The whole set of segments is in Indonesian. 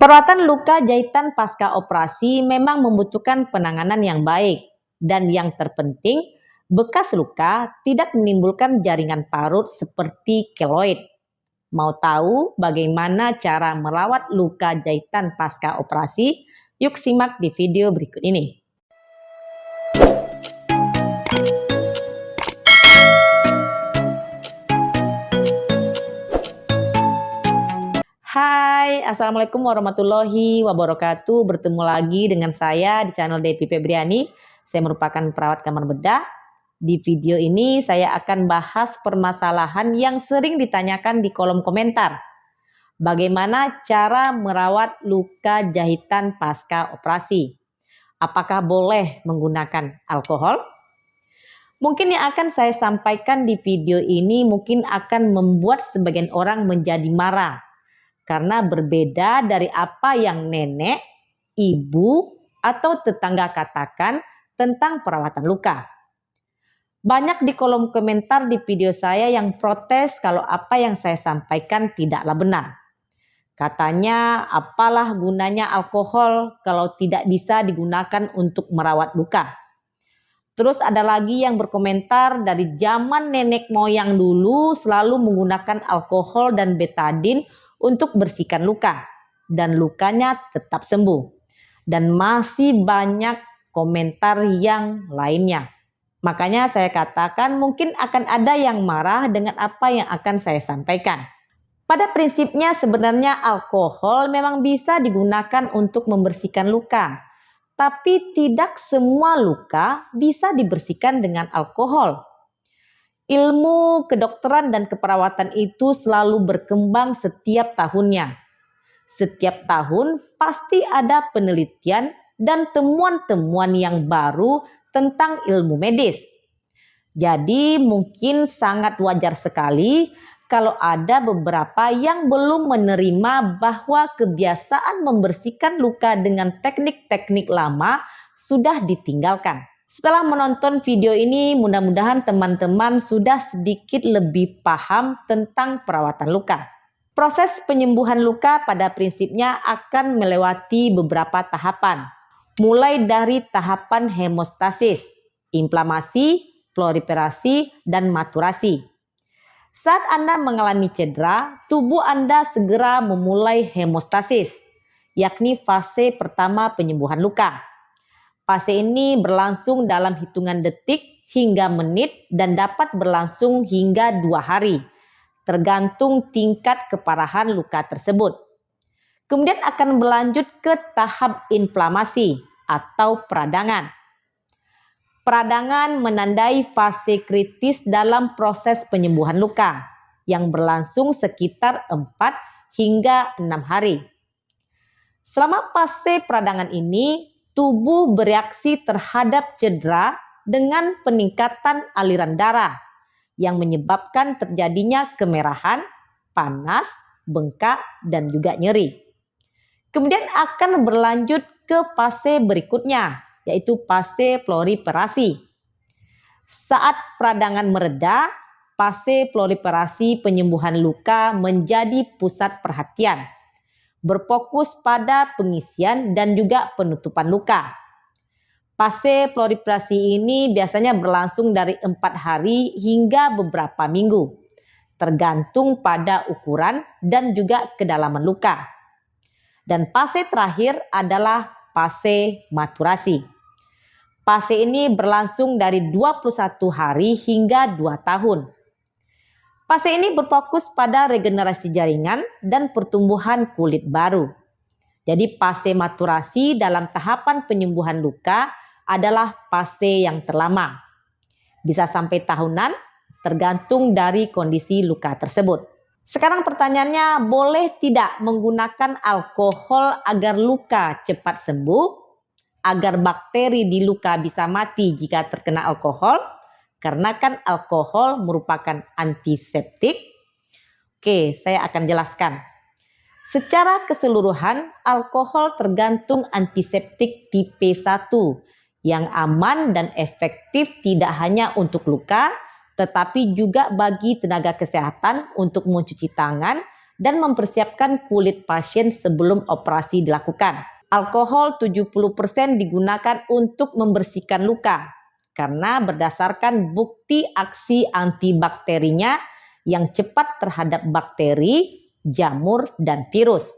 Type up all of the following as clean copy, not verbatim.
Perawatan luka jahitan pasca operasi memang membutuhkan penanganan yang baik, dan yang terpenting, bekas luka tidak menimbulkan jaringan parut seperti keloid. Mau tahu bagaimana cara merawat luka jahitan pasca operasi? Yuk simak di video berikut ini. Hai, Assalamualaikum warahmatullahi wabarakatuh. Bertemu lagi dengan saya di channel Devi Febriani. Saya merupakan perawat kamar bedah. Di video ini saya akan bahas permasalahan yang sering ditanyakan di kolom komentar. Bagaimana cara merawat luka jahitan pasca operasi? Apakah boleh menggunakan alkohol? Mungkin yang akan saya sampaikan di video ini mungkin akan membuat sebagian orang menjadi marah. Karena berbeda dari apa yang nenek, ibu, atau tetangga katakan tentang perawatan luka. Banyak di kolom komentar di video saya yang protes kalau apa yang saya sampaikan tidaklah benar. Katanya, apalah gunanya alkohol kalau tidak bisa digunakan untuk merawat luka. Terus ada lagi yang berkomentar dari zaman nenek moyang dulu selalu menggunakan alkohol dan betadin untuk bersihkan luka dan lukanya tetap sembuh. Dan masih banyak komentar yang lainnya. Makanya saya katakan mungkin akan ada yang marah dengan apa yang akan saya sampaikan. Pada prinsipnya sebenarnya alkohol memang bisa digunakan untuk membersihkan luka. Tapi tidak semua luka bisa dibersihkan dengan alkohol. Ilmu kedokteran dan keperawatan itu selalu berkembang setiap tahunnya. Setiap tahun pasti ada penelitian dan temuan-temuan yang baru tentang ilmu medis. Jadi mungkin sangat wajar sekali kalau ada beberapa yang belum menerima bahwa kebiasaan membersihkan luka dengan teknik-teknik lama sudah ditinggalkan. Setelah menonton video ini, mudah-mudahan teman-teman sudah sedikit lebih paham tentang perawatan luka. Proses penyembuhan luka pada prinsipnya akan melewati beberapa tahapan. Mulai dari tahapan hemostasis, inflamasi, proliferasi, dan maturasi. Saat Anda mengalami cedera, tubuh Anda segera memulai hemostasis, yakni fase pertama penyembuhan luka. Fase ini berlangsung dalam hitungan detik hingga menit dan dapat berlangsung hingga 2 hari, tergantung tingkat keparahan luka tersebut. Kemudian akan berlanjut ke tahap inflamasi atau peradangan. Peradangan menandai fase kritis dalam proses penyembuhan luka yang berlangsung sekitar 4 hingga 6 hari. Selama fase peradangan ini, tubuh bereaksi terhadap cedera dengan peningkatan aliran darah yang menyebabkan terjadinya kemerahan, panas, bengkak, dan juga nyeri. Kemudian akan berlanjut ke fase berikutnya, yaitu fase proliferasi. Saat peradangan mereda, fase proliferasi penyembuhan luka menjadi pusat perhatian, berfokus pada pengisian dan juga penutupan luka. Fase proliferasi ini biasanya berlangsung dari 4 hari hingga beberapa minggu, tergantung pada ukuran dan juga kedalaman luka. Dan fase terakhir adalah fase maturasi. Fase ini berlangsung dari 21 hari hingga 2 tahun. Fase ini berfokus pada regenerasi jaringan dan pertumbuhan kulit baru. Jadi fase maturasi dalam tahapan penyembuhan luka adalah fase yang terlama. Bisa sampai tahunan, tergantung dari kondisi luka tersebut. Sekarang pertanyaannya, boleh tidak menggunakan alkohol agar luka cepat sembuh? Agar bakteri di luka bisa mati jika terkena alkohol? Karena kan alkohol merupakan antiseptik. Oke, saya akan jelaskan. Secara keseluruhan, alkohol tergantung antiseptik tipe 1 yang aman dan efektif tidak hanya untuk luka, tetapi juga bagi tenaga kesehatan untuk mencuci tangan dan mempersiapkan kulit pasien sebelum operasi dilakukan. Alkohol 70% digunakan untuk membersihkan luka karena berdasarkan bukti aksi antibakterinya yang cepat terhadap bakteri, jamur, dan virus.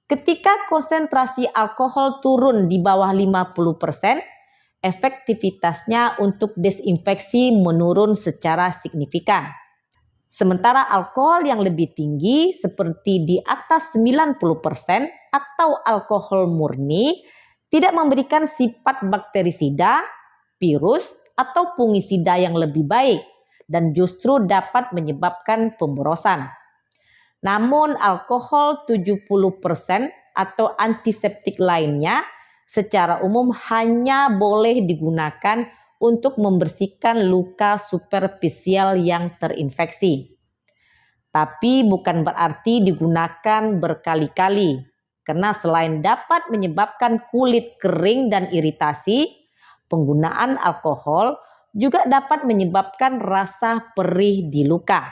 Ketika konsentrasi alkohol turun di bawah 50%, efektivitasnya untuk desinfeksi menurun secara signifikan. Sementara alkohol yang lebih tinggi seperti di atas 90% atau alkohol murni tidak memberikan sifat bakterisida, virus, atau fungisida yang lebih baik dan justru dapat menyebabkan pemborosan. Namun alkohol 70% atau antiseptik lainnya secara umum hanya boleh digunakan untuk membersihkan luka superficial yang terinfeksi. Tapi bukan berarti digunakan berkali-kali, karena selain dapat menyebabkan kulit kering dan iritasi, penggunaan alkohol juga dapat menyebabkan rasa perih di luka.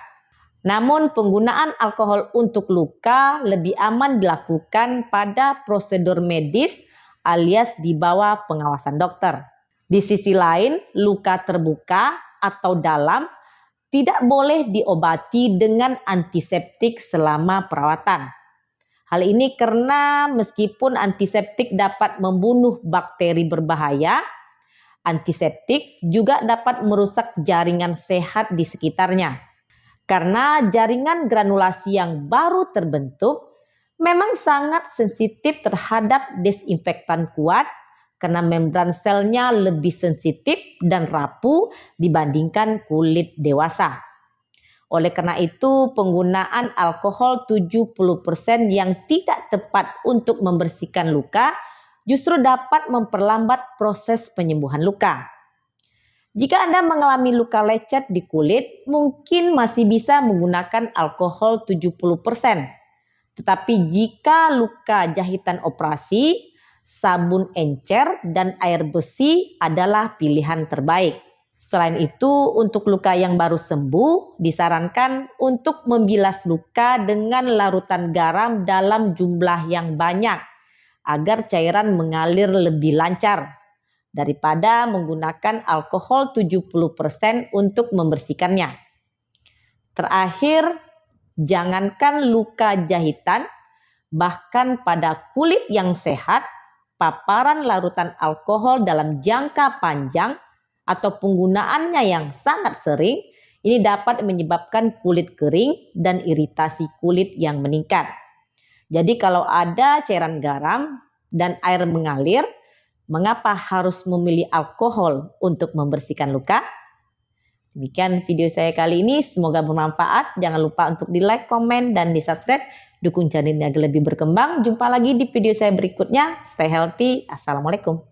Namun penggunaan alkohol untuk luka lebih aman dilakukan pada prosedur medis alias di bawah pengawasan dokter. Di sisi lain, luka terbuka atau dalam tidak boleh diobati dengan antiseptik selama perawatan. Hal ini karena meskipun antiseptik dapat membunuh bakteri berbahaya, antiseptik juga dapat merusak jaringan sehat di sekitarnya. Karena jaringan granulasi yang baru terbentuk memang sangat sensitif terhadap desinfektan kuat karena membran selnya lebih sensitif dan rapuh dibandingkan kulit dewasa. Oleh karena itu, penggunaan alkohol 70% yang tidak tepat untuk membersihkan luka justru dapat memperlambat proses penyembuhan luka. Jika Anda mengalami luka lecet di kulit, mungkin masih bisa menggunakan alkohol 70%. Tetapi jika luka jahitan operasi, sabun encer dan air besi adalah pilihan terbaik. Selain itu, untuk luka yang baru sembuh, disarankan untuk membilas luka dengan larutan garam dalam jumlah yang banyak agar cairan mengalir lebih lancar daripada menggunakan alkohol 70% untuk membersihkannya. Terakhir, jangankan luka jahitan, bahkan pada kulit yang sehat, paparan larutan alkohol dalam jangka panjang atau penggunaannya yang sangat sering, ini dapat menyebabkan kulit kering dan iritasi kulit yang meningkat. Jadi kalau ada cairan garam dan air mengalir, mengapa harus memilih alkohol untuk membersihkan luka? Demikian video saya kali ini, semoga bermanfaat. Jangan lupa untuk di like, komen, dan di subscribe. Dukung channel ini agar lebih berkembang. Jumpa lagi di video saya berikutnya. Stay healthy. Assalamualaikum.